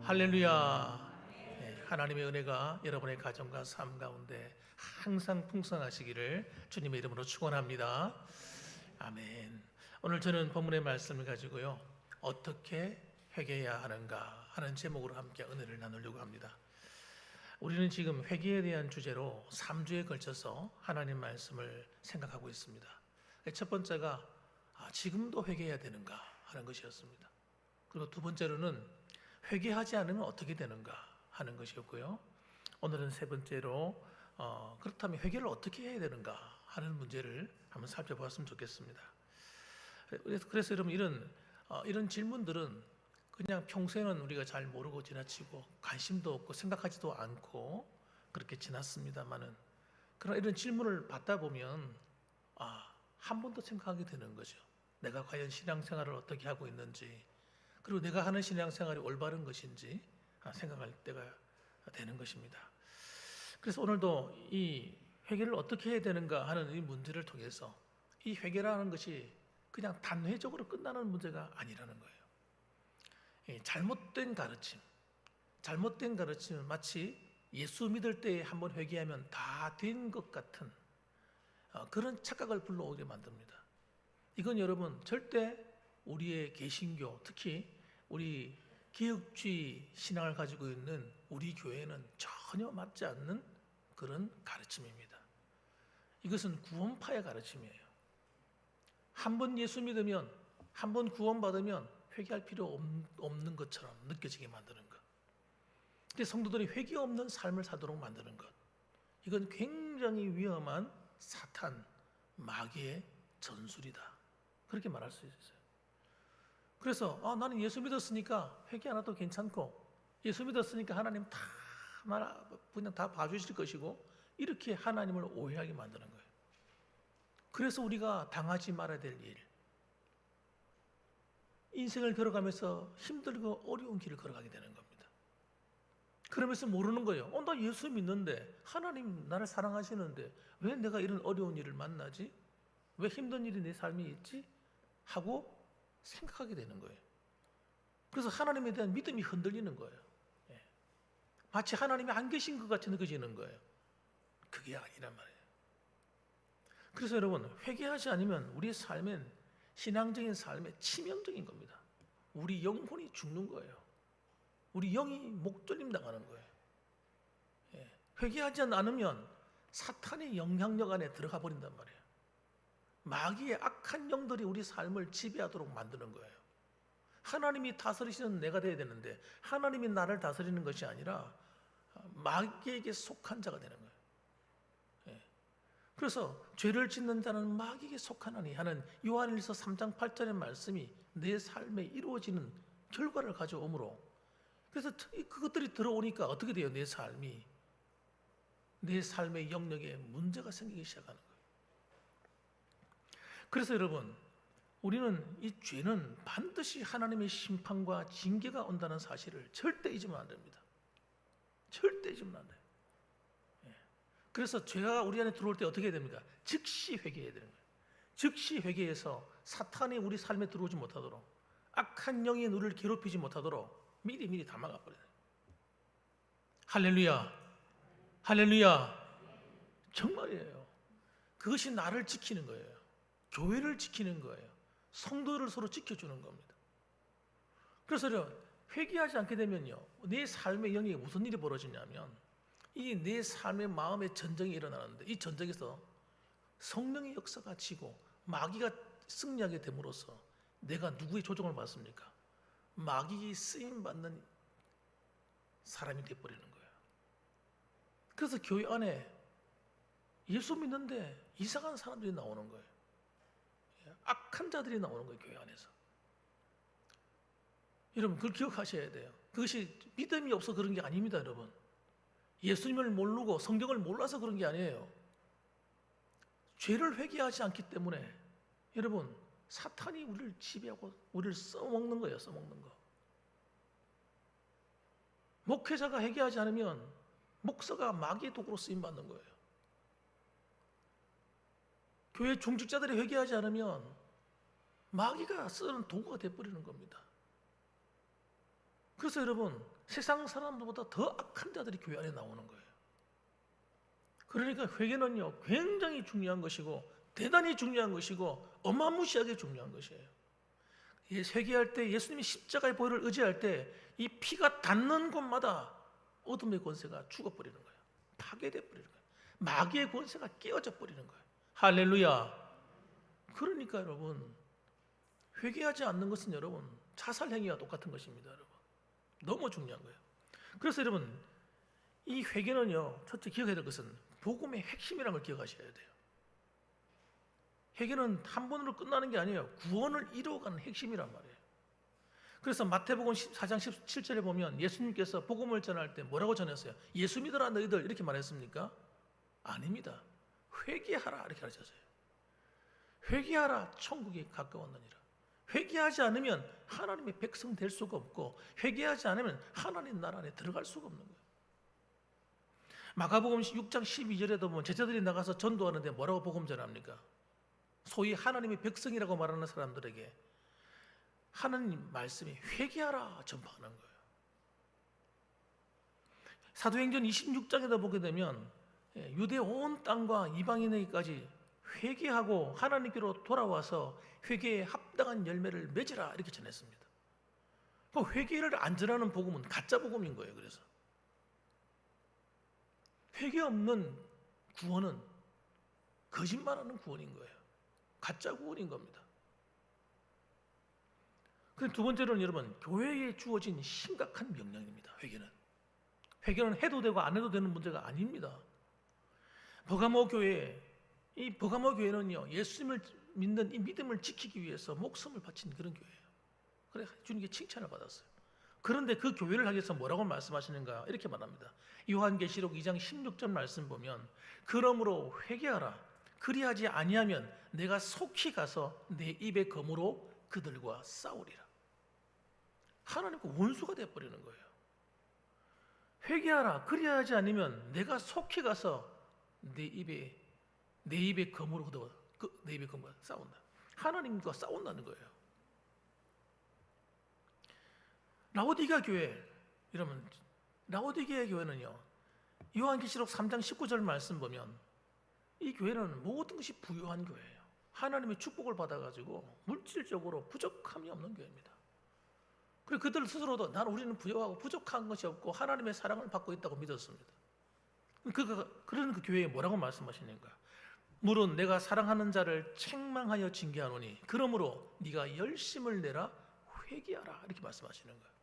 할렐루야. 네, 하나님의 은혜가 여러분의 가정과 삶 가운데 항상 풍성하시기를 주님의 이름으로 축원합니다. 아멘. 오늘 저는 본문의 말씀을 가지고요, 어떻게 회개해야 하는가 하는 제목으로 함께 은혜를 나누려고 합니다. 우리는 지금 회개에 대한 주제로 3주에 걸쳐서 하나님 말씀을 생각하고 있습니다. 첫 번째가 지금도 회개해야 되는가 하는 것이었습니다. 그리고 두 번째로는 회개하지 않으면 어떻게 되는가 하는 것이었고요. 오늘은 세 번째로 그렇다면 회개를 어떻게 해야 되는가 하는 문제를 한번 살펴보았으면 좋겠습니다. 그래서 여러분 이런 질문들은 그냥 평소에는 우리가 잘 모르고 지나치고 관심도 없고 생각하지도 않고 그렇게 지났습니다만은, 그러나 이런 질문을 받다 보면 한 번 더 생각하게 되는 거죠. 내가 과연 신앙생활을 어떻게 하고 있는지, 그리고 내가 하는 신앙생활이 올바른 것인지 생각할 때가 되는 것입니다. 그래서 오늘도 이 회개를 어떻게 해야 되는가 하는 이 문제를 통해서 이 회개라는 것이 그냥 단회적으로 끝나는 문제가 아니라는 거예요. 잘못된 가르침은 마치 예수 믿을 때 한번 회개하면 다 된 것 같은 그런 착각을 불러오게 만듭니다. 이건 여러분 절대 우리의 개신교, 특히 우리 개혁주의 신앙을 가지고 있는 우리 교회는 전혀 맞지 않는 그런 가르침입니다. 이것은 구원파의 가르침이에요. 한 번 예수 믿으면, 한 번 구원받으면 회개할 필요 없는 것처럼 느껴지게 만드는 것. 성도들이 회개 없는 삶을 사도록 만드는 것. 이건 굉장히 위험한 사탄, 마귀의 전술이다. 그렇게 말할 수 있어요. 그래서 나는 예수 믿었으니까 회개 안 해도 괜찮고, 예수 믿었으니까 하나님 그냥 다 봐주실 것이고, 이렇게 하나님을 오해하게 만드는 거예요. 그래서 우리가 당하지 말아야 될 일, 인생을 걸어가면서 힘들고 어려운 길을 걸어가게 되는 겁니다. 그러면서 모르는 거예요. 나 예수 믿는데, 하나님 나를 사랑하시는데 왜 내가 이런 어려운 일을 만나지? 왜 힘든 일이 내 삶에 있지? 하고 생각하게 되는 거예요. 그래서 하나님에 대한 믿음이 흔들리는 거예요. 마치 하나님이 안 계신 것 같이 느껴지는 거예요. 그게 아니란 말이에요. 그래서 여러분, 회개하지 않으면 우리의 삶은 신앙적인 삶에 치명적인 겁니다. 우리 영혼이 죽는 거예요. 우리 영이 목졸림 당하는 거예요. 회개하지 않으면 사탄의 영향력 안에 들어가 버린단 말이에요. 마귀의 악한 영들이 우리 삶을 지배하도록 만드는 거예요. 하나님이 다스리시는 내가 되어야 되는데, 하나님이 나를 다스리는 것이 아니라 마귀에게 속한 자가 되는 거예요. 그래서 죄를 짓는 자는 마귀에게 속하나니 하는 요한일서 3장 8절의 말씀이 내 삶에 이루어지는 결과를 가져오므로, 그래서 그것들이 들어오니까 어떻게 돼요? 내 삶의 영역에 문제가 생기기 시작하는 거예요. 그래서 여러분, 우리는 이 죄는 반드시 하나님의 심판과 징계가 온다는 사실을 절대 잊으면 안 됩니다. 절대 잊으면 안 돼요. 그래서 죄가 우리 안에 들어올 때 어떻게 해야 됩니까? 즉시 회개해야 되는 거예요. 즉시 회개해서 사탄이 우리 삶에 들어오지 못하도록, 악한 영이 우리를 괴롭히지 못하도록 미리 다 막아버려야 돼요. 할렐루야. 할렐루야. 정말이에요. 그것이 나를 지키는 거예요. 교회를 지키는 거예요. 성도를 서로 지켜주는 겁니다. 그래서 회개하지 않게 되면요, 내 삶의 영역에 무슨 일이 벌어지냐면, 이 내 삶의 마음의 전쟁이 일어나는데, 이 전쟁에서 성령의 역사가 지고 마귀가 승리하게 됨으로써 내가 누구의 조종을 받습니까? 마귀의 쓰임받는 사람이 되어버리는 거예요. 그래서 교회 안에 예수 믿는데 이상한 사람들이 나오는 거예요. 악한 자들이 나오는 거예요, 교회 안에서. 여러분, 그걸 기억하셔야 돼요. 그것이 믿음이 없어 그런 게 아닙니다, 여러분. 예수님을 모르고 성경을 몰라서 그런 게 아니에요. 죄를 회개하지 않기 때문에 여러분, 사탄이 우리를 지배하고 우리를 써먹는 거예요, 써먹는 거. 목회자가 회개하지 않으면 목사가 마귀의 도구로 쓰임받는 거예요. 교회 중직자들이 회개하지 않으면 마귀가 쓰는 도구가 되어버리는 겁니다. 그래서 여러분, 세상 사람들보다 더 악한 자들이 교회 안에 나오는 거예요. 그러니까 회개는요 굉장히 중요한 것이고 대단히 중요한 것이고 어마무시하게 중요한 것이에요. 회개할 때 예수님이 십자가의 보혈을 의지할 때 이 피가 닿는 곳마다 어둠의 권세가 죽어버리는 거예요. 파괴돼 버리는 거예요. 마귀의 권세가 깨어져 버리는 거예요. 할렐루야. 그러니까 여러분 회개하지 않는 것은 여러분 자살 행위와 똑같은 것입니다. 여러분 너무 중요한 거예요. 그래서 여러분 이 회개는요 첫째 기억해야 될 것은 복음의 핵심이라는 걸 기억하셔야 돼요. 회개는 한 번으로 끝나는 게 아니에요. 구원을 이루어가는 핵심이란 말이에요. 그래서 마태복음 4장 17절에 보면 예수님께서 복음을 전할 때 뭐라고 전했어요? 예수 믿어라 너희들 이렇게 말했습니까? 아닙니다. 회개하라 이렇게 가르쳤어요. 회개하라 천국이 가까웠느니라. 회개하지 않으면 하나님의 백성 될 수가 없고 회개하지 않으면 하나님 나라 안에 들어갈 수가 없는 거예요. 마가복음 6장 12절에도 보면 제자들이 나가서 전도하는데 뭐라고 복음 전합니까? 소위 하나님의 백성이라고 말하는 사람들에게 하나님 말씀이 회개하라 전파하는 거예요. 사도행전 26장에도 보게 되면 유대 온 땅과 이방인에게까지 회개하고 하나님께로 돌아와서 회개에 합당한 열매를 맺으라 이렇게 전했습니다. 회개를 안 전하는 복음은 가짜 복음인 거예요. 그래서 회개 없는 구원은 거짓말하는 구원인 거예요. 가짜 구원인 겁니다. 그 두 번째로는 여러분 교회에 주어진 심각한 명령입니다. 회개는 해도 되고 안 해도 되는 문제가 아닙니다. 버가모 교회 이 버가모 교회는요 예수님을 믿는 이 믿음을 지키기 위해서 목숨을 바친 그런 교회예요. 그래 주님께 칭찬을 받았어요. 그런데 그 교회를 하기 위해서 뭐라고 말씀하시는가 이렇게 말합니다. 요한계시록 2장 16절 말씀 보면 그러므로 회개하라. 그리하지 아니하면 내가 속히 가서 내 입의 검으로 그들과 싸우리라. 하나님과 원수가 되어버리는 거예요. 회개하라. 그리하지 않으면 내가 속히 가서 내 입의 검으로 내 입의 검과 싸운다. 하나님과 싸운다는 거예요. 라오디게아 교회 이러면 라오디게아 교회는요 요한계시록 3장 19절 말씀 보면 이 교회는 모든 것이 부유한 교회예요. 하나님의 축복을 받아가지고 물질적으로 부족함이 없는 교회입니다. 그리고 그들 스스로도 우리는 부유하고 부족한 것이 없고 하나님의 사랑을 받고 있다고 믿었습니다. 그런 그 교회에 뭐라고 말씀하시는가? 물은 내가 사랑하는 자를 책망하여 징계하노니 그러므로 네가 열심을 내라 회개하라 이렇게 말씀하시는 거예요.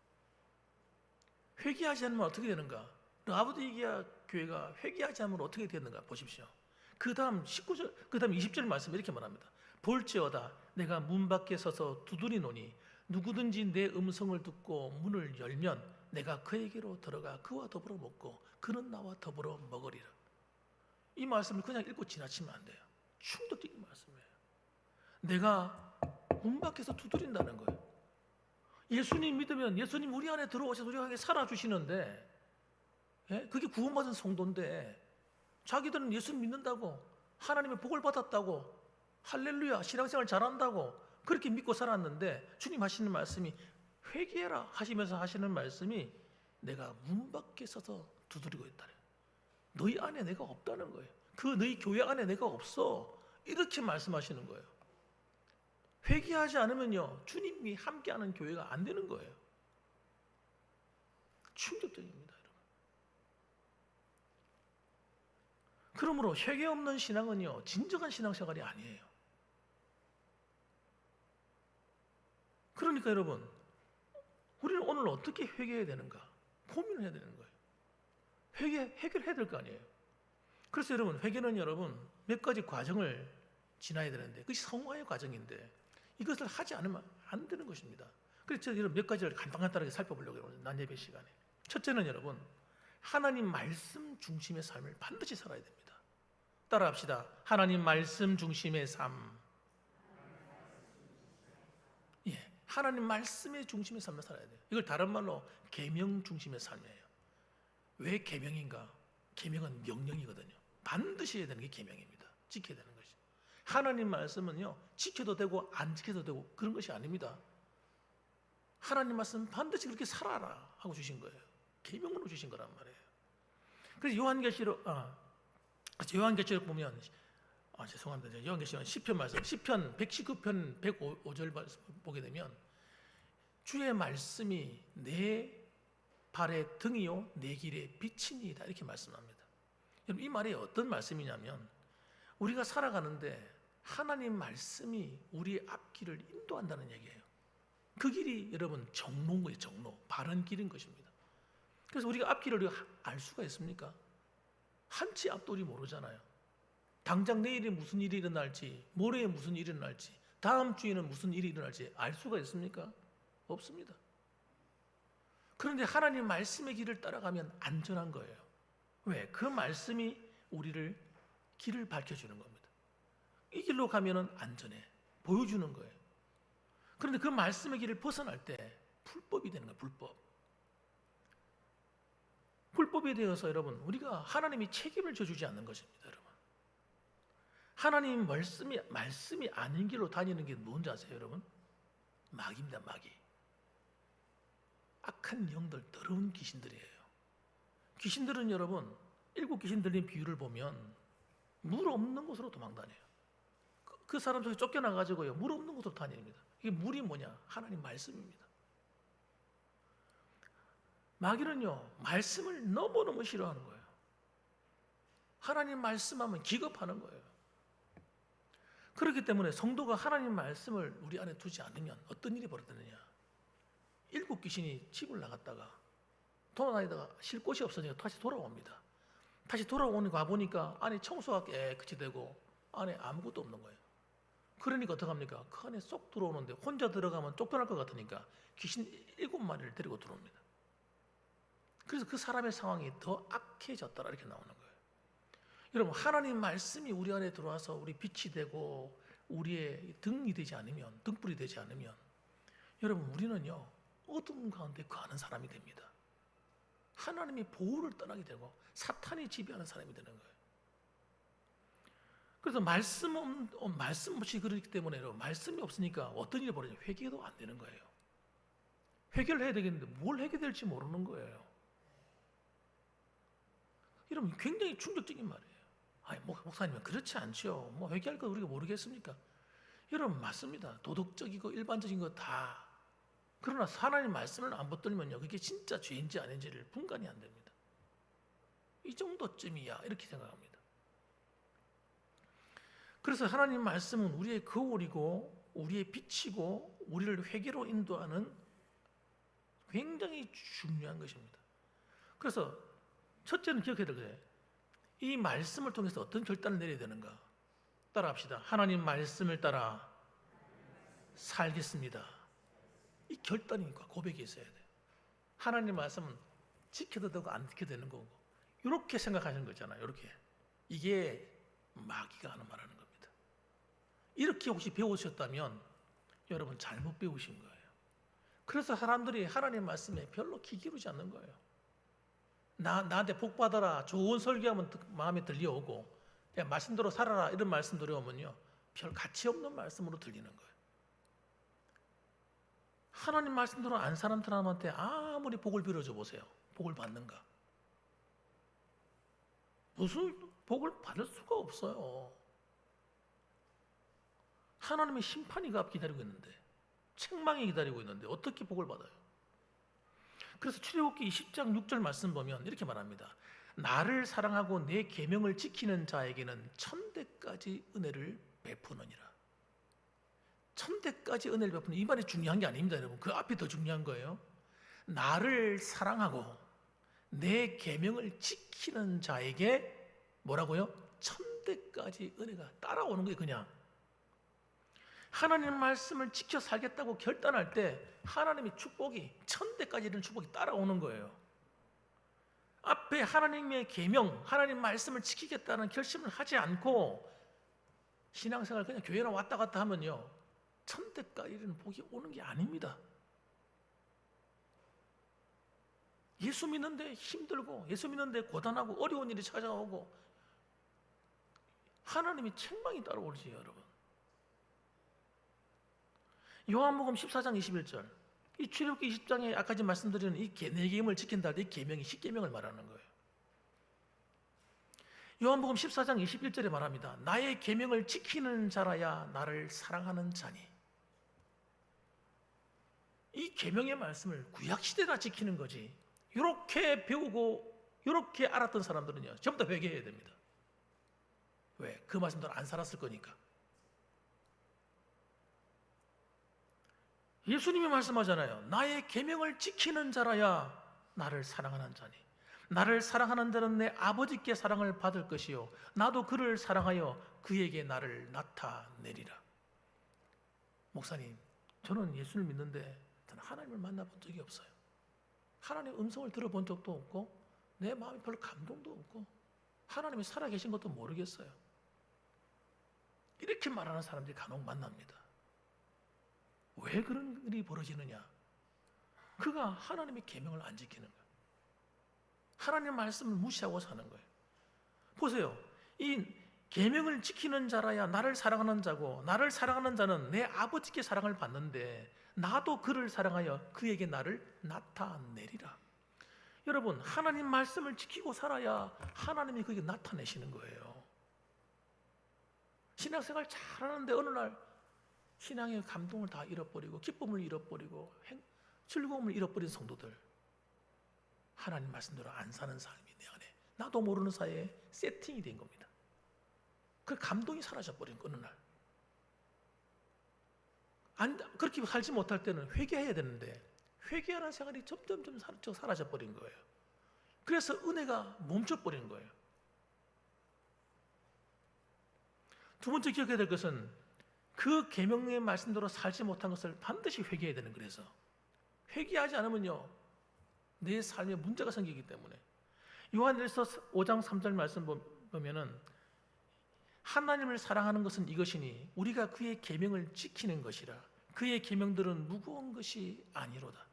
회개하지 않으면 어떻게 되는가? 라오디게아 교회가 회개하지 않으면 어떻게 되는가 보십시오. 그 다음 19절, 그 다음 20절 말씀 이렇게 말합니다. 볼지어다 내가 문 밖에 서서 두드리노니 누구든지 내 음성을 듣고 문을 열면 내가 그에게로 들어가 그와 더불어 먹고 그는 나와 더불어 먹으리라. 이 말씀을 그냥 읽고 지나치면 안 돼요. 충격적인 말씀이에요. 내가 문 밖에서 두드린다는 거예요. 예수님 믿으면 예수님 우리 안에 들어오셔서 우리에게 살아주시는데 그게 구원받은 성도인데 자기들은 예수님 믿는다고 하나님의 복을 받았다고 할렐루야 신앙생활 잘한다고 그렇게 믿고 살았는데 주님 하시는 말씀이 회개해라 하시면서 하시는 말씀이 내가 문 밖에 서서 두드리고 있다. 너희 안에 내가 없다는 거예요. 그 너희 교회 안에 내가 없어. 이렇게 말씀하시는 거예요. 회개하지 않으면요 주님이 함께하는 교회가 안 되는 거예요. 충격적입니다. 여러분. 그러므로 회개 없는 신앙은요 진정한 신앙생활이 아니에요. 그러니까 여러분 우리는 오늘 어떻게 회개해야 되는가 고민을 해야 되는 거예요. 해결해야 될 거 아니에요. 그래서 여러분 회개는 여러분 몇 가지 과정을 지나야 되는데 그것이 성화의 과정인데 이것을 하지 않으면 안 되는 것입니다. 그래서 제가 몇 가지를 간단하게 살펴보려고 해요. 낮 예배 시간에. 첫째는 여러분 하나님 말씀 중심의 삶을 반드시 살아야 됩니다. 따라합시다. 하나님 말씀 중심의 삶. 예, 하나님 말씀의 중심의 삶을 살아야 돼요. 이걸 다른 말로 계명 중심의 삶이에요. 왜 계명인가? 계명은 명령이거든요. 반드시 해야 되는 게 계명입니다. 지켜야 되는 것이. 하나님 말씀은요 지켜도 되고 안 지켜도 되고 그런 것이 아닙니다. 하나님 말씀 반드시 그렇게 살아라 하고 주신 거예요. 계명으로 주신 거란 말이에요. 그래서 요한계시록 보면 죄송합니다. 요한계시록 시편 말씀, 시편 119편 105절 보게 되면 주의 말씀이 내 발의 등이요 내 길의 빛이니이다 이렇게 말씀합니다. 여러분 이 말이 어떤 말씀이냐면 우리가 살아가는데 하나님 말씀이 우리의 앞길을 인도한다는 얘기예요. 그 길이 여러분 정로인 거예요. 정로, 바른 길인 것입니다. 그래서 우리가 앞길을 알 수가 있습니까? 한치 앞도 우리 모르잖아요. 당장 내일에 무슨 일이 일어날지, 모레에 무슨 일이 일어날지, 다음 주에는 무슨 일이 일어날지 알 수가 있습니까? 없습니다. 그런데 하나님 말씀의 길을 따라가면 안전한 거예요. 왜? 그 말씀이 우리를 길을 밝혀주는 겁니다. 이 길로 가면은 안전해. 보여주는 거예요. 그런데 그 말씀의 길을 벗어날 때 불법이 되는 거예요. 불법. 불법에 대해서 여러분 우리가 하나님이 책임을 져주지 않는 것입니다. 여러분. 하나님 말씀이 아닌 길로 다니는 게 뭔지 아세요, 여러분? 마귀입니다, 마귀. 악한 영들, 더러운 귀신들이에요. 귀신들은 여러분, 7 귀신 들린 비유를 보면 물 없는 곳으로 도망다녀요. 그 사람 속에 쫓겨나가지고요, 물 없는 곳으로 다닙니다. 이게 물이 뭐냐? 하나님 말씀입니다. 마귀는요, 말씀을 너무너무 싫어하는 거예요. 하나님 말씀하면 기겁하는 거예요. 그렇기 때문에 성도가 하나님 말씀을 우리 안에 두지 않으면 어떤 일이 벌어지느냐? 7 귀신이 집을 나갔다가 돌아다니다가 쉴 곳이 없어지니까 다시 돌아옵니다. 다시 가보니까 안에 청소가 깨끗이 되고 안에 아무것도 없는 거예요. 그러니까 어떡합니까? 그 안에 쏙 들어오는데 혼자 들어가면 쫓겨날 것 같으니까 귀신 7마리를 데리고 들어옵니다. 그래서 그 사람의 상황이 더 악해졌더라 이렇게 나오는 거예요. 여러분 하나님 말씀이 우리 안에 들어와서 우리 빛이 되고 우리의 등이 되지 않으면, 등불이 되지 않으면 여러분 우리는요 어둠 가운데 거하는 사람이 됩니다. 하나님의 보호를 떠나게 되고 사탄이 지배하는 사람이 되는 거예요. 그래서 말씀 없이 그렇기 때문에 여러분, 말씀이 없으니까 어떤 일이 벌어져요? 회개도 안 되는 거예요. 회개를 해야 되겠는데 뭘 해결될지 모르는 거예요. 여러분 굉장히 충격적인 말이에요. 아니, 목사님은 그렇지 않죠. 뭐 회개할 거 우리가 모르겠습니까? 여러분 맞습니다. 도덕적이고 일반적인 거 다. 그러나 하나님 말씀을 안 붙들면요, 그게 진짜 죄인지 아닌지를 분간이 안 됩니다. 이 정도쯤이야 이렇게 생각합니다. 그래서 하나님 말씀은 우리의 거울이고 우리의 빛이고 우리를 회개로 인도하는 굉장히 중요한 것입니다. 그래서 첫째는 기억해야 될 거예요. 이 말씀을 통해서 어떤 결단을 내려야 되는가? 따라합시다. 하나님 말씀을 따라 살겠습니다. 이 결단이니까 고백이 있어야 돼요. 하나님 말씀은 지켜도 되고 안 지켜도 되는 거고 이렇게 생각하시는 거잖아요. 이렇게. 이게 마귀가 하는 말하는 겁니다. 이렇게 혹시 배우셨다면 여러분 잘못 배우신 거예요. 그래서 사람들이 하나님 말씀에 별로 귀 기울이지 않는 거예요. 나한테 복 받아라, 좋은 설교하면 마음에 들려오고 야, 말씀대로 살아라 이런 말씀 들어오면요 별 가치 없는 말씀으로 들리는 거예요. 하나님 말씀대로 안 사는 사람한테 아무리 복을 빌어줘 보세요. 복을 받는가? 무슨 복을 받을 수가 없어요. 하나님의 심판이 기다리고 있는데, 책망이 기다리고 있는데 어떻게 복을 받아요? 그래서 출애굽기 20장 6절 말씀 보면 이렇게 말합니다. 나를 사랑하고 내 계명을 지키는 자에게는 1000대까지 은혜를 베푸느니라. 1000대까지 은혜를 베푸는 이 말이 중요한 게 아닙니다, 여러분. 그 앞이 더 중요한 거예요. 나를 사랑하고 내 계명을 지키는 자에게 뭐라고요? 1000대까지 은혜가 따라오는 거예요. 그냥 하나님 말씀을 지켜 살겠다고 결단할 때 하나님의 축복이 1000대까지 이런 축복이 따라오는 거예요. 앞에 하나님의 계명, 하나님 말씀을 지키겠다는 결심을 하지 않고 신앙생활 그냥 교회나 왔다 갔다 하면요 1000대까지 이런 복이 오는 게 아닙니다. 예수 믿는데 힘들고 예수 믿는데 고단하고 어려운 일이 찾아오고 하나님이 책망이 따라오지 여러분. 요한복음 14장 21절 이 출애굽기 20장에 아까 전 말씀드린 이 네 계명을 지킨다 할 때 이 계명이 십계명을 말하는 거예요. 요한복음 14장 21절에 말합니다. 나의 계명을 지키는 자라야 나를 사랑하는 자니. 이 계명의 말씀을 구약시대나 지키는 거지. 이렇게 배우고 이렇게 알았던 사람들은요, 전부 다 회개해야 됩니다. 왜? 그 말씀대로 안 살았을 거니까. 예수님이 말씀하잖아요. 나의 계명을 지키는 자라야 나를 사랑하는 자니. 나를 사랑하는 자는 내 아버지께 사랑을 받을 것이요 나도 그를 사랑하여 그에게 나를 나타내리라. 목사님, 저는 예수를 믿는데 저는 하나님을 만나본 적이 없어요. 하나님의 음성을 들어본 적도 없고 내 마음에 별로 감동도 없고 하나님이 살아계신 것도 모르겠어요. 이렇게 말하는 사람들이 간혹 만납니다. 왜 그런 일이 벌어지느냐? 그가 하나님의 계명을 안 지키는 거예요. 하나님의 말씀을 무시하고 사는 거예요. 보세요. 이 계명을 지키는 자라야 나를 사랑하는 자고 나를 사랑하는 자는 내 아버지께 사랑을 받는데 나도 그를 사랑하여 그에게 나를 나타내리라. 여러분, 하나님 말씀을 지키고 살아야 하나님이 그에게 나타내시는 거예요. 신앙생활 잘하는데 어느 날 신앙의 감동을 다 잃어버리고 기쁨을 잃어버리고 즐거움을 잃어버린 성도들, 하나님 말씀대로 안 사는 삶이 내 안에 나도 모르는 사이에 세팅이 된 겁니다. 그 감동이 사라져버린 어느 날. 그렇게 살지 못할 때는 회개해야 되는데 회개하는 생활이 점점 사라져버린 거예요. 그래서 은혜가 멈춰버린 거예요. 두 번째 기억해야 될 것은 그 계명의 말씀대로 살지 못한 것을 반드시 회개해야 되는, 그래서 회개하지 않으면요 내 삶에 문제가 생기기 때문에. 요한일서 5장 3절 말씀 보면은 하나님을 사랑하는 것은 이것이니 우리가 그의 계명을 지키는 것이라. 그의 계명들은 무거운 것이 아니로다.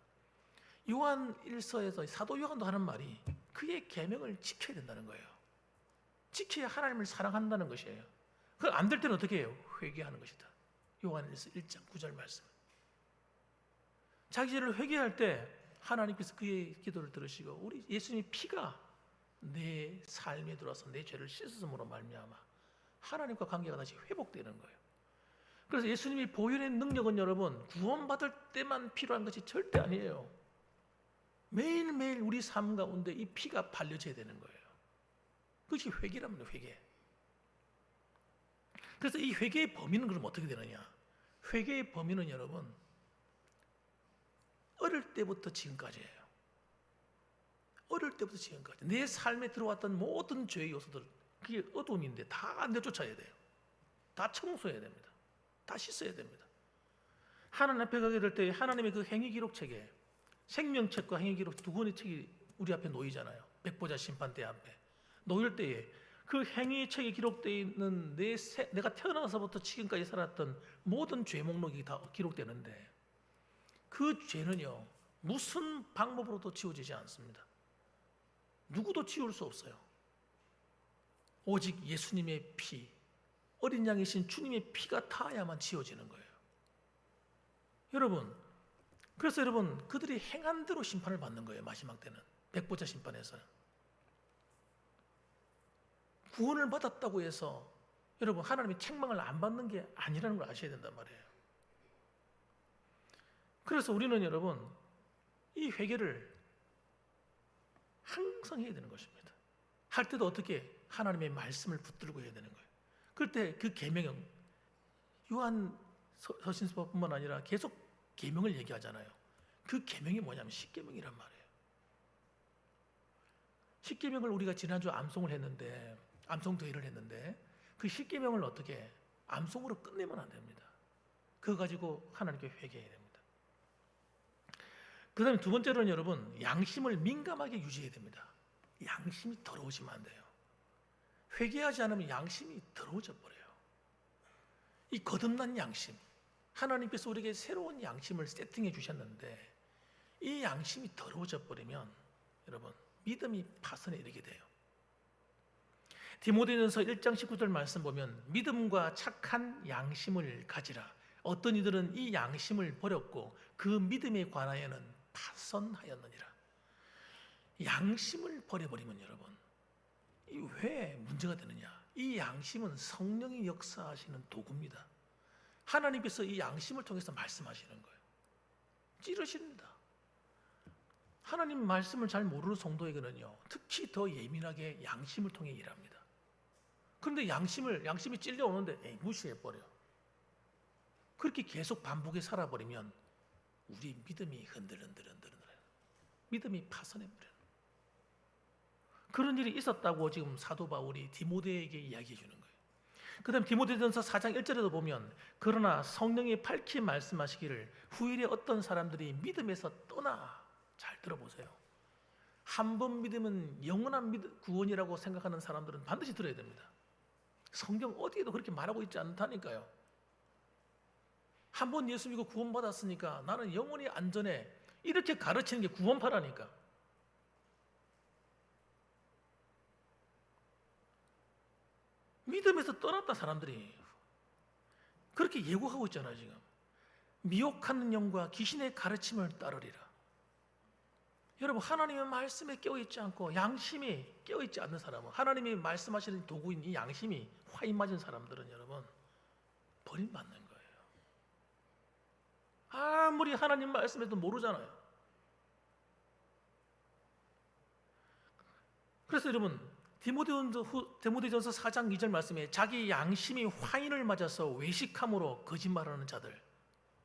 요한일서에서 사도 요한도 하는 말이 그의 계명을 지켜야 된다는 거예요. 지켜야 하나님을 사랑한다는 것이에요. 그걸 안 될 때는 어떻게 해요? 회개하는 것이다. 요한일서 1장 9절 말씀. 자기 죄를 회개할 때 하나님께서 그의 기도를 들으시고 우리 예수님의 피가 내 삶에 들어와서 내 죄를 씻음으로 말미암아 하나님과 관계가 다시 회복되는 거예요. 그래서 예수님이 보혈의 능력은 여러분 구원받을 때만 필요한 것이 절대 아니에요. 매일매일 우리 삶 가운데 이 피가 발려져야 되는 거예요. 그것이 회개랍니다. 회개. 그래서 이 회개의 범위는 그럼 어떻게 되느냐? 회개의 범위는 여러분 어릴 때부터 지금까지예요. 어릴 때부터 지금까지 내 삶에 들어왔던 모든 죄의 요소들, 그게 어둠인데 다 내쫓아야 돼요. 다 청소해야 됩니다. 다 씻어야 됩니다. 하나님 앞에 가게 될 때 하나님의 그 행위기록책에 생명책과 행위기록 두 권의 책이 우리 앞에 놓이잖아요. 백보자 심판대 앞에 놓일 때에 그 행위책에 기록되어 있는 내가 태어나서부터 지금까지 살았던 모든 죄 목록이 다 기록되는데 그 죄는요 무슨 방법으로도 지워지지 않습니다. 누구도 지울 수 없어요. 오직 예수님의 피, 어린 양이신 주님의 피가 닿아야만 지워지는 거예요. 여러분, 그래서 여러분 그들이 행한 대로 심판을 받는 거예요. 마지막 때는 백보자 심판에서는. 구원을 받았다고 해서 여러분 하나님이 책망을 안 받는 게 아니라는 걸 아셔야 된단 말이에요. 그래서 우리는 여러분 이 회개를 항상 해야 되는 것입니다. 할 때도 어떻게 하나님의 말씀을 붙들고 해야 되는 거예요. 그럴 때 그 계명은 요한 서신서뿐만 아니라 계속 계명을 얘기하잖아요. 그 계명이 뭐냐면 십계명이란 말이에요. 십계명을 우리가 지난주 암송을 했는데 암송도회를 했는데 그 십계명을 어떻게 암송으로 끝내면 안 됩니다. 그거 가지고 하나님께 회개해야 됩니다. 그 다음에 두 번째로는 여러분 양심을 민감하게 유지해야 됩니다. 양심이 더러워지면 안 돼요. 회개하지 않으면 양심이 더러워져 버려요. 이 거듭난 양심, 하나님께서 우리에게 새로운 양심을 세팅해 주셨는데 이 양심이 더러워져 버리면 여러분 믿음이 파선에 이르게 돼요. 디모데전서 1장 19절 말씀 보면 믿음과 착한 양심을 가지라. 어떤 이들은 이 양심을 버렸고 그 믿음에 관하여는 파선하였느니라. 양심을 버려버리면 여러분, 이 왜 문제가 되느냐? 이 양심은 성령이 역사하시는 도구입니다. 하나님께서 이 양심을 통해서 말씀하시는 거예요. 찌르십니다. 하나님 말씀을 잘 모르는 성도에게는요, 특히 더 예민하게 양심을 통해 일합니다. 그런데 양심이 찔려오는데 무시해버려. 그렇게 계속 반복해 살아버리면 우리 믿음이 흔들흔들흔들흔들 믿음이 파선해버려요. 그런 일이 있었다고 지금 사도 바울이 디모데에게 이야기해 주는 거예요. 그 다음 디모데전서 4장 1절에도 보면 그러나 성령이 밝히 말씀하시기를 후일에 어떤 사람들이 믿음에서 떠나, 잘 들어보세요. 한 번 믿으면 영원한 구원이라고 생각하는 사람들은 반드시 들어야 됩니다. 성경 어디에도 그렇게 말하고 있지 않다니까요. 한 번 예수 믿고 구원받았으니까 나는 영원히 안전해, 이렇게 가르치는 게 구원파라니까. 믿음에서 떠났다 사람들이 그렇게 예고하고 있잖아요. 지금 미혹하는 영과 귀신의 가르침을 따르리라. 여러분, 하나님의 말씀에 깨어있지 않고 양심이 깨어있지 않는 사람은, 하나님이 말씀하시는 도구인 이 양심이 화인 맞은 사람들은 여러분 버림받는 거예요. 아무리 하나님 말씀해도 모르잖아요. 그래서 여러분, 디모데전서 4장 2절 말씀에 자기 양심이 화인을 맞아서 외식함으로 거짓말하는 자들,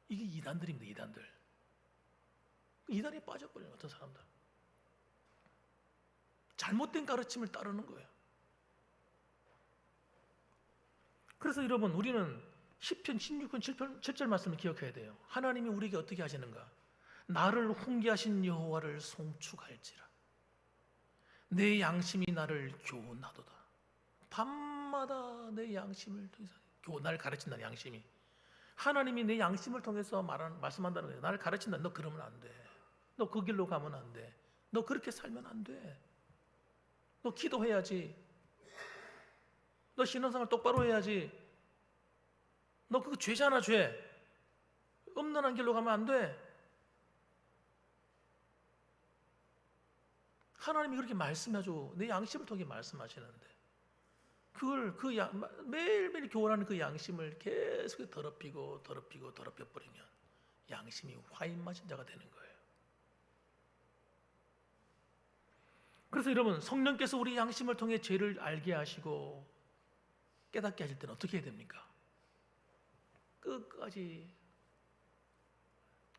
이게 이단들입니다. 이단들. 이단에 빠져버려요. 어떤 사람들 잘못된 가르침을 따르는 거예요. 그래서 여러분, 우리는 시편 16편 7절 말씀을 기억해야 돼요. 하나님이 우리에게 어떻게 하시는가? 나를 훈계하신 여호와를 송축할지라. 내 양심이 나를 교훈하도다. 밤마다 내 양심을 통해서 나를 가르친다는 양심이, 하나님이 내 양심을 통해서 말씀한다는 거예요. 나를 가르친다. 너 그러면 안 돼. 너 그 길로 가면 안 돼. 너 그렇게 살면 안 돼. 너 기도해야지. 너 신앙생활 똑바로 해야지. 너 그거 죄잖아, 죄. 음란한 길로 가면 안 돼. 하나님이 그렇게 말씀하죠. 내 양심을 통해 말씀하시는데 그걸 매일매일 교훈하는 그 양심을 계속 더럽히고 더럽혀버리면 양심이 화인 맞은 자가 되는 거예요. 그래서 여러분, 성령께서 우리 양심을 통해 죄를 알게 하시고 깨닫게 하실 때는 어떻게 해야 됩니까? 끝까지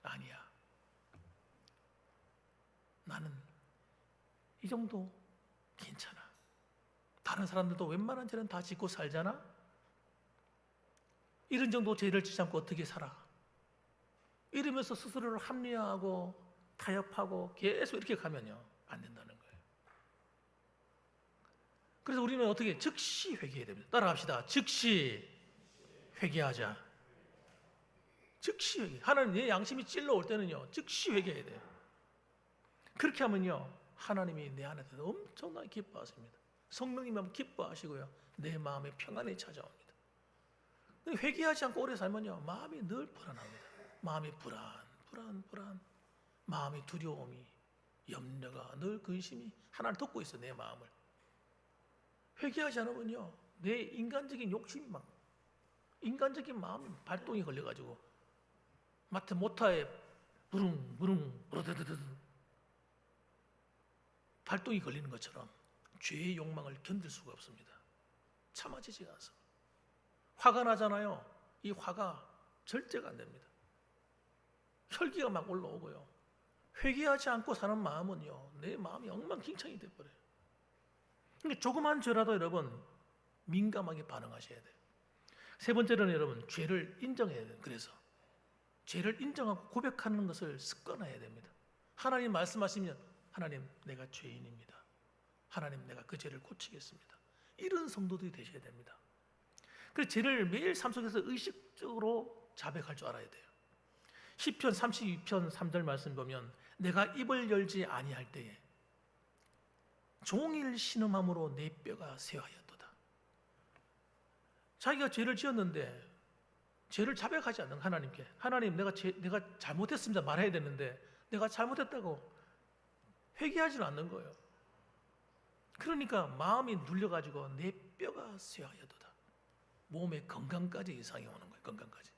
아니야, 나는 이 정도 괜찮아. 다른 사람들도 웬만한 죄는 다 짓고 살잖아. 이런 정도 죄를 짓지 않고 어떻게 살아? 이러면서 스스로를 합리화하고 타협하고 계속 이렇게 가면요, 안 된다는 거예요. 그래서 우리는 어떻게 즉시 회개해야 됩니다. 따라합시다. 즉시 회개하자. 즉시 회개. 하나님, 내 양심이 찔러올 때는요, 즉시 회개해야 돼요. 그렇게 하면요, 하나님이 내 안에 대해서 엄청나게 기뻐하십니다. 성령님은 기뻐하시고요, 내 마음에 평안이 찾아옵니다. 회개하지 않고 오래 살면요, 마음이 늘 불안합니다. 마음이 불안, 마음이 두려움이, 염려가, 늘 근심이 하나를 덮고 있어, 내 마음을. 회개하지 않으면요, 내 인간적인 욕심이 인간적인 마음이 발동이 걸려가지고 마태 모타에 부릉부릉 발동이 걸리는 것처럼 죄의 욕망을 견딜 수가 없습니다. 참아지지가 않습니다. 화가 나잖아요. 이 화가 절제가 안 됩니다. 혈기가 막 올라오고요. 회개하지 않고 사는 마음은요, 내 마음이 엉망진창이 돼버려요. 그러니까 조그만 죄라도 여러분 민감하게 반응하셔야 돼요. 세 번째로는 여러분, 죄를 인정해야 돼요. 그래서 죄를 인정하고 고백하는 것을 습관화해야 됩니다. 하나님 말씀하시면, 하나님, 내가 죄인입니다. 하나님, 내가 그 죄를 고치겠습니다. 이런 성도들이 되셔야 됩니다. 그 죄를 매일 삶 속에서 의식적으로 자백할 줄 알아야 돼요. 시편 32편 3절 말씀 보면 내가 입을 열지 아니할 때에 종일 신음함으로 내 뼈가 쇠하였도다. 자기가 죄를 지었는데 죄를 자백하지 않는 하나님께, 하나님 내가 잘못했습니다 말해야 되는데 내가 잘못했다고 회개하지는 않는 거예요. 그러니까 마음이 눌려가지고 내 뼈가 쇠하여도다. 몸의 건강까지 이상이 오는 거예요. 건강까지.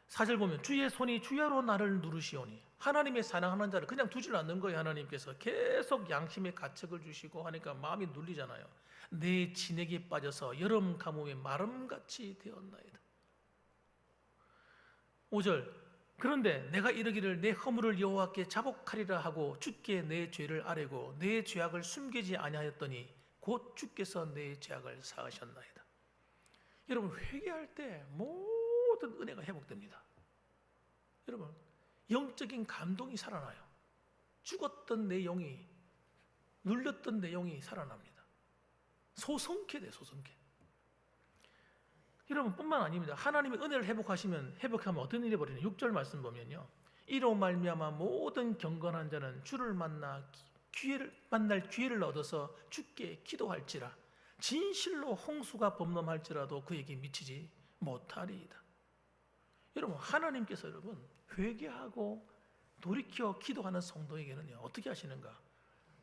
4절 보면 주의 손이 주야로 나를 누르시오니, 하나님의 사랑하는 자를 그냥 두질 않는 거예요. 하나님께서 계속 양심의 가책을 주시고 하니까 마음이 눌리잖아요. 내 진액에 빠져서 여름 가뭄에 마름같이 되었나이다. 5절 그런데 내가 이르기를 내 허물을 여호와께 자복하리라 하고 주께 내 죄를 아뢰고 내 죄악을 숨기지 아니하였더니 곧 주께서 내 죄악을 사하셨나이다. 여러분, 회개할 때 모든 은혜가 회복됩니다. 여러분, 영적인 감동이 살아나요. 죽었던 내 영이, 눌렸던 내 영이 살아납니다. 소성케 돼, 소성케. 여러분, 뿐만 아닙니다. 하나님의 은혜를 회복하면 어떤 일이 벌어지냐. 6절 말씀 보면요, 이로 말미암아 모든 경건한 자는 주를 만날 기회를 얻어서 주께 기도할지라. 진실로 홍수가 범람할지라도 그에게 미치지 못하리이다. 여러분, 하나님께서 여러분 회개하고 돌이켜 기도하는 성도에게는요 어떻게 하시는가?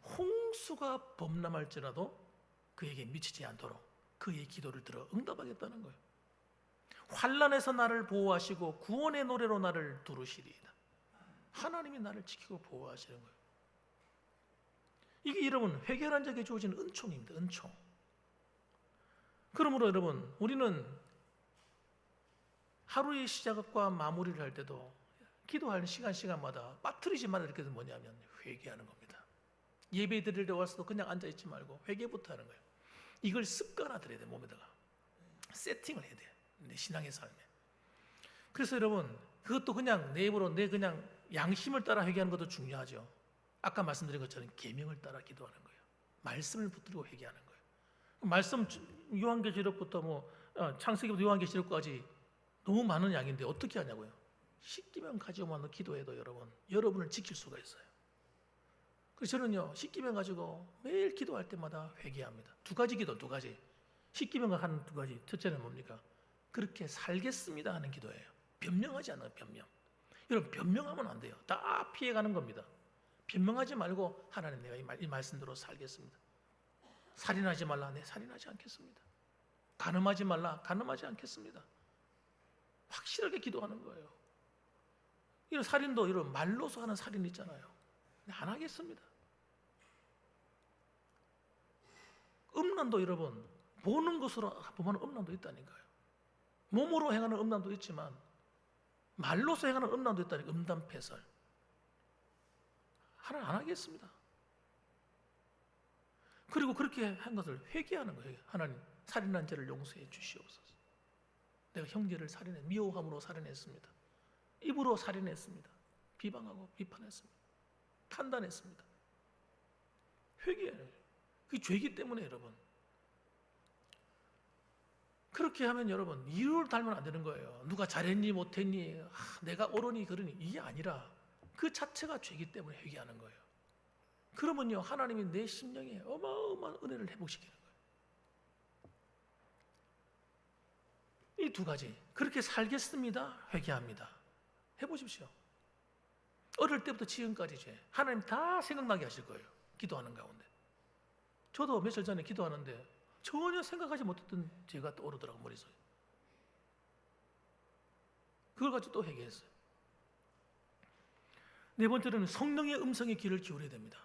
홍수가 범람할지라도 그에게 미치지 않도록 그의 기도를 들어 응답하겠다는 거예요. 환난에서 나를 보호하시고 구원의 노래로 나를 두르시리이다. 하나님이 나를 지키고 보호하시는 거예요. 이게 여러분 회개한 자에게 주어진 은총입니다. 은총. 그러므로 여러분, 우리는 하루의 시작과 마무리를 할 때도 기도하는 시간마다 빠뜨리지 말아야 될 것은 뭐냐면 회개하는 겁니다. 예배 드릴 때 와서도 그냥 앉아있지 말고 회개부터 하는 거예요. 이걸 습관화들여야 돼. 몸에다가 세팅을 해야 돼. 내 신앙의 삶에. 그래서 여러분, 그것도 그냥 내 입으로 내 그냥 양심을 따라 회개하는 것도 중요하죠. 아까 말씀드린 것처럼 계명을 따라 기도하는 거예요. 말씀을 붙들고 회개하는 거예요. 말씀 요한계시록부터 창세기부터 요한계시록까지 너무 많은 양인데 어떻게 하냐고요? 십계명 가지고만 기도해도 여러분을 지킬 수가 있어요. 그래서 저는요 십계명 가지고 매일 기도할 때마다 회개합니다. 두 가지. 십계명과 하는 두 가지. 첫째는 뭡니까? 그렇게 살겠습니다 하는 기도예요. 변명하지 않아요. 변명. 여러분, 변명하면 안 돼요. 다 피해가는 겁니다. 변명하지 말고 하나님, 내가 이 말씀대로 살겠습니다. 살인하지 말라, 네 살인하지 않겠습니다. 간음하지 말라, 간음하지 않겠습니다. 확실하게 기도하는 거예요. 이런 살인도 이런 말로서 하는 살인 있잖아요. 안 하겠습니다. 음란도 여러분 보는 것으로 보면 음란도 있다니까요. 몸으로 행하는 음란도 있지만 말로서 행하는 음란도 있다니까. 음담패설. 하나님 안 하겠습니다. 그리고 그렇게 한 것을 회개하는 거예요. 하나님, 살인한 죄를 용서해 주시옵소서. 내가 형제를 미워함으로 살인했습니다. 입으로 살인했습니다. 비방하고 비판했습니다. 판단했습니다. 회개해요. 그게 죄이기 때문에 여러분. 그렇게 하면 여러분 이유를 달면 안 되는 거예요. 누가 잘했니 못했니, 내가 옳으니 그러니, 이게 아니라 그 자체가 죄이기 때문에 회개하는 거예요. 그러면요 하나님이 내 심령에 어마어마한 은혜를 회복시키는 거예요. 이 두 가지. 그렇게 살겠습니다, 회개합니다. 해보십시오. 어릴 때부터 지금까지 죄 하나님 다 생각나게 하실 거예요. 기도하는 가운데. 저도 며칠 전에 기도하는데 전혀 생각하지 못했던 죄가 떠오르더라고요, 머릿속에. 그걸 가지고 또 회개했어요. 네 번째로는 성령의 음성에 귀를 기울여야 됩니다.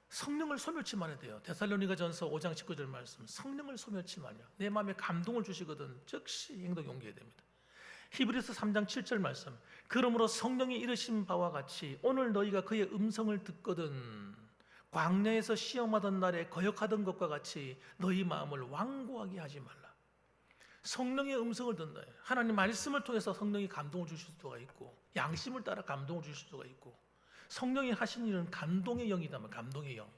성령을 소멸치 말아야 돼요. 데살로니가전서 5장 19절 말씀, 성령을 소멸치 말며 내 마음에 감동을 주시거든 즉시 행동에 옮겨야 됩니다. 히브리서 3장 7절 말씀, 그러므로 성령이 이르신 바와 같이 오늘 너희가 그의 음성을 듣거든 광야에서 시험하던 날에 거역하던 것과 같이 너희 마음을 완고하게 하지 말라. 성령의 음성을 듣는다. 하나님 말씀을 통해서 성령이 감동을 주실 수가 있고, 양심을 따라 감동을 주실 수가 있고, 성령이 하신 일은 감동의 영이다. 감동의 영.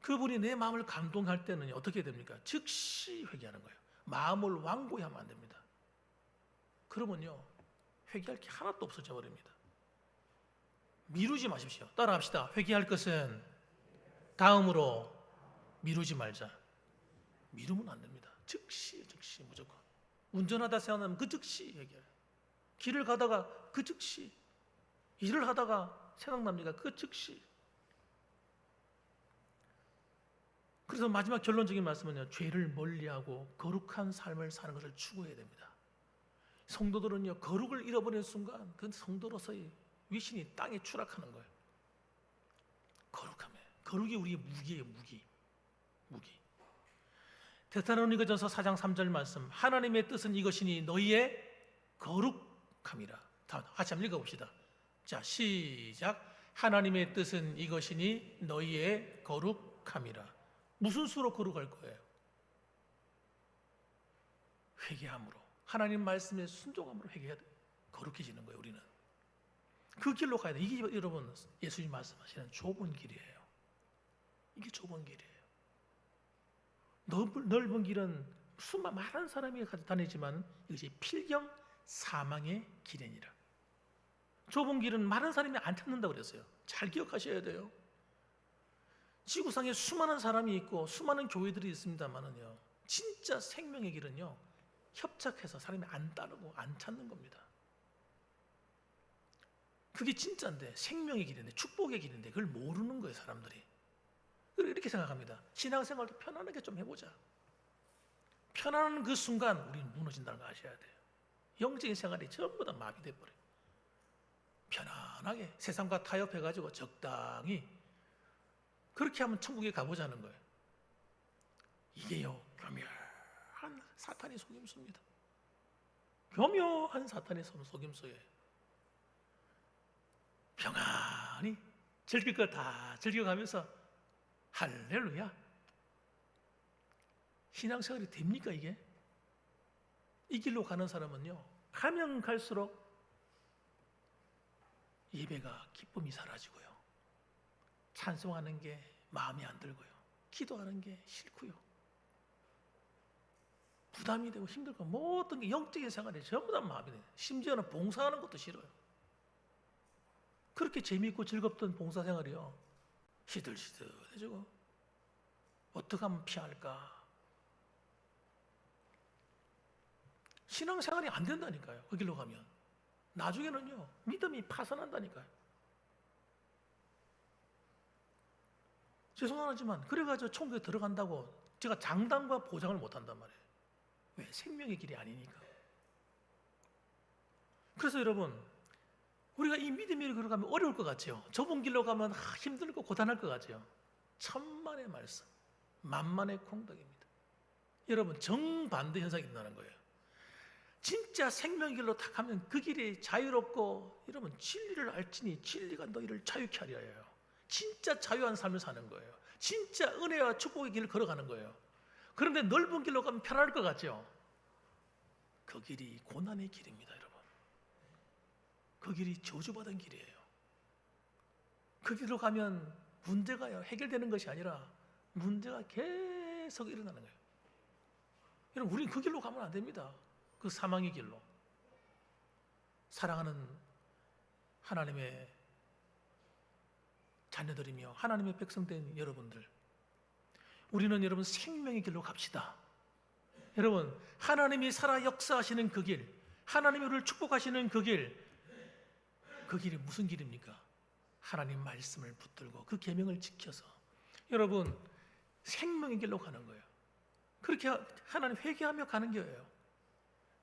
그분이 내 마음을 감동할 때는 어떻게 됩니까? 즉시 회개하는 거예요. 마음을 완고히 하면 안 됩니다. 그러면요 회개할 게 하나도 없어져 버립니다. 미루지 마십시오. 따라합시다. 회개할 것은 다음으로 미루지 말자. 미루면 안 됩니다. 즉시 무조건. 운전하다 생각나면 그 즉시 얘기해요. 길을 가다가 그 즉시, 일을 하다가 생각납니까? 그 즉시. 그래서 마지막 결론적인 말씀은요, 죄를 멀리하고 거룩한 삶을 사는 것을 추구해야 됩니다. 성도들은요, 거룩을 잃어버리는 순간 그 성도로서의 위신이 땅에 추락하는 거예요. 거룩이 우리의 무기예요. 무기. 데살로니가전서 4장 3절 말씀, 하나님의 뜻은 이것이니 너희의 거룩함이라. 같이 한번 읽어봅시다. 자, 시작. 하나님의 뜻은 이것이니 너희의 거룩함이라. 무슨 수로 거룩할 거예요? 회개함으로, 하나님 말씀에 순종함으로 회개해야 돼. 거룩해지는 거예요. 우리는 그 길로 가야 돼. 이게 여러분 예수님 말씀하시는 좁은 길이에요. 이게 좁은 길이에요. 넓은 길은 많은 사람이 다니지만 이것이 필경 사망의 길이니라. 좁은 길은 많은 사람이 안 찾는다고 그랬어요. 잘 기억하셔야 돼요. 지구상에 수많은 사람이 있고 수많은 교회들이 있습니다만은요, 진짜 생명의 길은요, 협착해서 사람이 안 따르고 안 찾는 겁니다. 그게 진짜인데, 생명의 길인데, 축복의 길인데 그걸 모르는 거예요, 사람들이. 이렇게 생각합니다. 신앙생활도 편안하게 좀 해보자. 편안한 그 순간 우리는 무너진다는 거 아셔야 돼요. 영적인 생활이 전부 다 마비돼 버려요. 편안하게 세상과 타협해가지고 적당히 그렇게 하면 천국에 가보자는 거예요. 이게요, 교묘한 사탄의 속임수입니다. 교묘한 사탄의 속임수예요. 평안히 즐길 거 다 즐겨가면서 할렐루야. 신앙생활이 됩니까 이게? 이 길로 가는 사람은요, 가면 갈수록 예배가 기쁨이 사라지고요, 찬송하는 게 마음에 안 들고요, 기도하는 게 싫고요, 부담이 되고 힘들고, 모든 게 영적인 생활이 전부 다 마음이 돼요. 심지어는 봉사하는 것도 싫어요. 그렇게 재미있고 즐겁던 봉사생활이요, 시들시들해지고 어떻게 하면 피할까? 신앙생활이 안 된다니까요. 그 길로 가면 나중에는요, 믿음이 파산한다니까요. 죄송하지만 그래가지고 천국에 들어간다고 제가 장담과 보장을 못한단 말이에요. 왜? 생명의 길이 아니니까. 그래서 여러분, 우리가 이 믿음의 길로 가면 어려울 것 같죠? 좁은 길로 가면 힘들고 고단할 것 같죠? 천만의 말씀, 만만의 공덕입니다. 여러분, 정반대 현상이 일어나는 거예요. 진짜 생명의 길로 딱 가면 그 길이 자유롭고, 여러분, 진리를 알지니 진리가 너희를 자유케 하리라 해요. 진짜 자유한 삶을 사는 거예요. 진짜 은혜와 축복의 길을 걸어가는 거예요. 그런데 넓은 길로 가면 편할 것 같죠? 그 길이 고난의 길입니다, 여러분. 그 길이 저주받은 길이에요. 그 길로 가면 문제가 해결되는 것이 아니라 문제가 계속 일어나는 거예요. 여러분, 우리는 그 길로 가면 안 됩니다. 그 사망의 길로. 사랑하는 하나님의 자녀들이며 하나님의 백성된 여러분들, 우리는 여러분 생명의 길로 갑시다. 여러분, 하나님이 살아 역사하시는 그 길, 하나님이 우리를 축복하시는 그 길이 무슨 길입니까? 하나님 말씀을 붙들고 그 계명을 지켜서 여러분 생명의 길로 가는 거예요. 그렇게 하나님 회개하며 가는 거예요.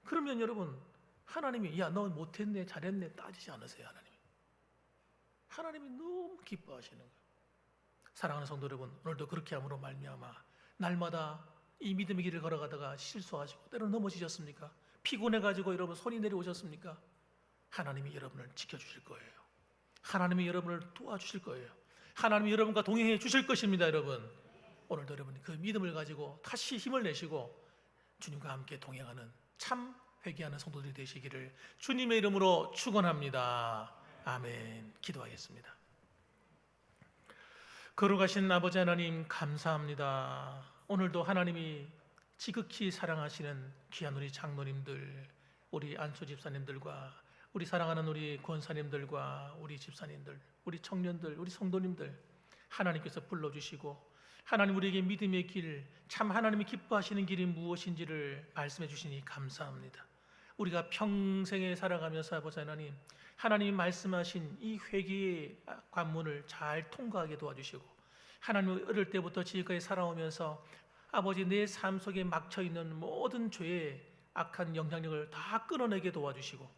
그러면 여러분, 하나님이 야, 너 못했네 잘했네 따지지 않으세요. 하나님이 너무 기뻐하시는 거예요. 사랑하는 성도 여러분, 오늘도 그렇게 함으로 말미암아 날마다 이 믿음의 길을 걸어가다가 실수하시고 때로는 넘어지셨습니까? 피곤해가지고 여러분 손이 내려오셨습니까? 하나님이 여러분을 지켜주실 거예요. 하나님이 여러분을 도와주실 거예요. 하나님이 여러분과 동행해 주실 것입니다. 여러분, 오늘도 여러분 그 믿음을 가지고 다시 힘을 내시고 주님과 함께 동행하는 참 회개하는 성도들이 되시기를 주님의 이름으로 축원합니다. 아멘. 기도하겠습니다. 거룩하신 아버지 하나님, 감사합니다. 오늘도 하나님이 지극히 사랑하시는 귀한 우리 장로님들, 우리 안수 집사님들과 우리 사랑하는 우리 권사님들과 우리 집사님들, 우리 청년들, 우리 성도님들 하나님께서 불러주시고 하나님 우리에게 믿음의 길, 참 하나님이 기뻐하시는 길이 무엇인지를 말씀해 주시니 감사합니다. 우리가 평생에 살아가면서 아버지 하나님, 하나님이 말씀하신 이 회개의 관문을 잘 통과하게 도와주시고, 하나님 어릴 때부터 지금까지 살아오면서 아버지 내 삶 속에 막혀있는 모든 죄의 악한 영향력을 다 끊어내게 도와주시고,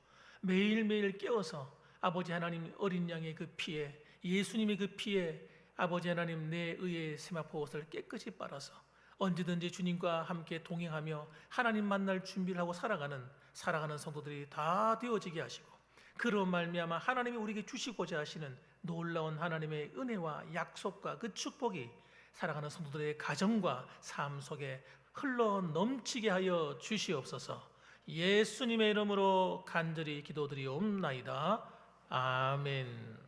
매일매일 깨어서 아버지 하나님 어린 양의 그 피에, 예수님의 그 피에 아버지 하나님 내 의의 세마포 옷을 깨끗이 빨아서 언제든지 주님과 함께 동행하며 하나님 만날 준비를 하고 살아가는 성도들이 다 되어지게 하시고, 그로 말미암아 하나님이 우리에게 주시고자 하시는 놀라운 하나님의 은혜와 약속과 그 축복이 살아가는 성도들의 가정과 삶 속에 흘러 넘치게 하여 주시옵소서. 예수님의 이름으로 간절히 기도드리옵나이다. 아멘.